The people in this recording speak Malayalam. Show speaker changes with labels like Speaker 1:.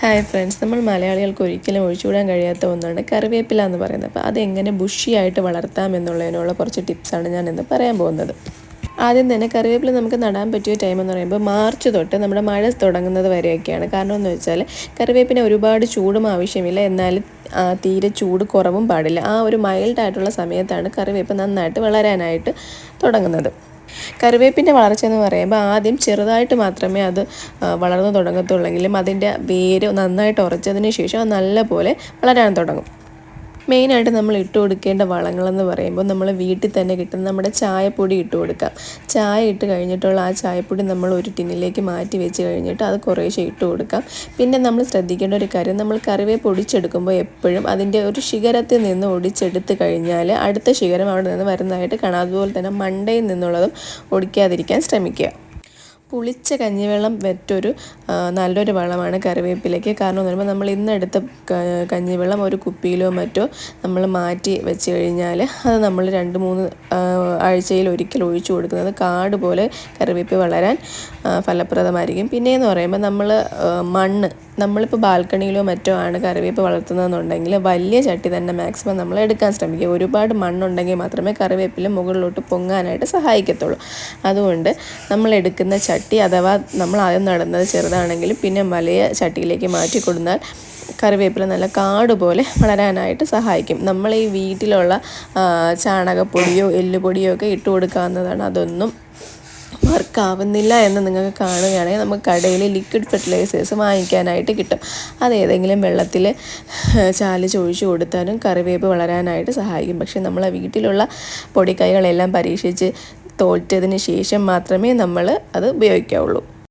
Speaker 1: ഹായ് ഫ്രണ്ട്സ്, നമ്മൾ മലയാളികൾക്ക് ഒരിക്കലും ഒഴിച്ചുകൂടാൻ കഴിയാത്ത ഒന്നാണ് കറിവേപ്പില എന്ന് പറയുന്നത്. അപ്പോൾ അതെങ്ങനെ ബുഷിയായിട്ട് വളർത്താം എന്നുള്ളതിനുള്ള കുറച്ച് ടിപ്സാണ് ഞാൻ ഇന്ന് പറയാൻ പോകുന്നത്. ആദ്യം തന്നെ കറിവേപ്പില നമുക്ക് നടാൻ പറ്റിയ ടൈം എന്ന് പറയുമ്പോൾ മാർച്ച് തൊട്ട് നമ്മുടെ മഴ തുടങ്ങുന്നത് വരെയൊക്കെയാണ്. കാരണം എന്ന് വെച്ചാൽ കറിവേപ്പിന് ഒരുപാട് ചൂടും ആവശ്യമില്ല, എന്നാൽ തീരെ ചൂട് കുറവും പാടില്ല. ആ ഒരു മൈൽഡായിട്ടുള്ള സമയത്താണ് കറിവേപ്പ് നന്നായിട്ട് വളരാനായിട്ട് തുടങ്ങുന്നത്. കറിവേപ്പിൻ്റെ വളർച്ച എന്ന് പറയുമ്പോൾ ആദ്യം ചെറുതായിട്ട് മാത്രമേ അത് വളർന്നു തുടങ്ങത്തുള്ളെങ്കിലും അതിൻ്റെ വേര് നന്നായിട്ട് ഉറച്ചതിന് ശേഷം അത് നല്ലപോലെ വളരാൻ തുടങ്ങും. മെയിനായിട്ട് നമ്മൾ ഇട്ട് കൊടുക്കേണ്ട വളങ്ങളെന്ന് പറയുമ്പോൾ നമ്മൾ വീട്ടിൽ തന്നെ കിട്ടുന്ന നമ്മുടെ ചായപ്പൊടി ഇട്ട് കൊടുക്കാം. ചായ ഇട്ട് കഴിഞ്ഞിട്ടുള്ള ആ ചായപ്പൊടി നമ്മൾ ഒരു ടിന്നിലേക്ക് മാറ്റി വെച്ച് കഴിഞ്ഞിട്ട് അത് കുറേശ്ശെ ഇട്ട് കൊടുക്കാം. പിന്നെ നമ്മൾ ശ്രദ്ധിക്കേണ്ട ഒരു കാര്യം, നമ്മൾ കറിവേപ്പ് ഒടിച്ചെടുക്കുമ്പോൾ എപ്പോഴും അതിൻ്റെ ഒരു ശിഖരത്തിൽ നിന്ന് ഒടിച്ചെടുത്ത് കഴിഞ്ഞാൽ അടുത്ത ശിഖരം അവിടെ നിന്ന് വരുന്നതായിട്ട് കാണാം. അതുപോലെ തന്നെ മണ്ടയിൽ നിന്നുള്ളതും ഒടിക്കാതിരിക്കാൻ ശ്രമിക്കുക. പുളിച്ച കഞ്ഞിവെള്ളം മറ്റൊരു നല്ലൊരു വളമാണ് കറിവേപ്പിലേക്ക്. കാരണം എന്ന് പറയുമ്പോൾ നമ്മൾ ഇന്നെടുത്ത കഞ്ഞിവെള്ളം ഒരു കുപ്പിയിലോ മറ്റോ നമ്മൾ മാറ്റി വെച്ച് കഴിഞ്ഞാൽ അത് നമ്മൾ 2-3 ആഴ്ചയിൽ ഒരിക്കൽ ഒഴിച്ചു കൊടുക്കുന്നത് കാട് പോലെ കറിവേപ്പ് വളരാൻ ഫലപ്രദമായിരിക്കും. പിന്നെയെന്ന് പറയുമ്പോൾ നമ്മളിപ്പോൾ ബാൽക്കണിയിലോ മറ്റോ ആണ് കറിവേപ്പ് വളർത്തുന്നതെന്നുണ്ടെങ്കിൽ വലിയ ചട്ടി തന്നെ മാക്സിമം നമ്മൾ എടുക്കാൻ ശ്രമിക്കുക. ഒരുപാട് മണ്ണുണ്ടെങ്കിൽ മാത്രമേ കറിവേപ്പില മുകളിലോട്ട് പൊങ്ങാനായിട്ട് സഹായിക്കത്തുള്ളൂ. അതുകൊണ്ട് നമ്മൾ എടുക്കുന്ന ചട്ടി, അഥവാ നമ്മൾ ആദ്യം നടുന്നത് ചെറുതാണെങ്കിലും പിന്നെ വലിയ ചട്ടിയിലേക്ക് മാറ്റി കൊടുത്താൽ കറിവേപ്പില നല്ല കാട് പോലെ വളരാനായിട്ട് സഹായിക്കും. നമ്മൾ ഈ വീട്ടിലുള്ള ചാണകപ്പൊടിയോ എല്ലുപൊടിയോ ഒക്കെ ഇട്ട് കൊടുക്കാവുന്നതാണ്. അതൊന്നും വർക്കാവുന്നില്ല എന്ന് നിങ്ങൾക്ക് കാണുകയാണെങ്കിൽ നമുക്ക് കടയിൽ ലിക്വിഡ് ഫെർട്ടിലൈസേഴ്സ് വാങ്ങിക്കാനായിട്ട് കിട്ടും. അതേതെങ്കിലും വെള്ളത്തിൽ ചാലിച്ച് ഒഴിച്ചു കൊടുത്താലും കറിവേപ്പ് വളരാനായിട്ട് സഹായിക്കും. പക്ഷേ നമ്മളെ വീട്ടിലുള്ള പൊടിക്കൈകളെല്ലാം പരീക്ഷിച്ച് തോറ്റതിന് ശേഷം മാത്രമേ നമ്മൾ അത് ഉപയോഗിക്കാവുള്ളൂ.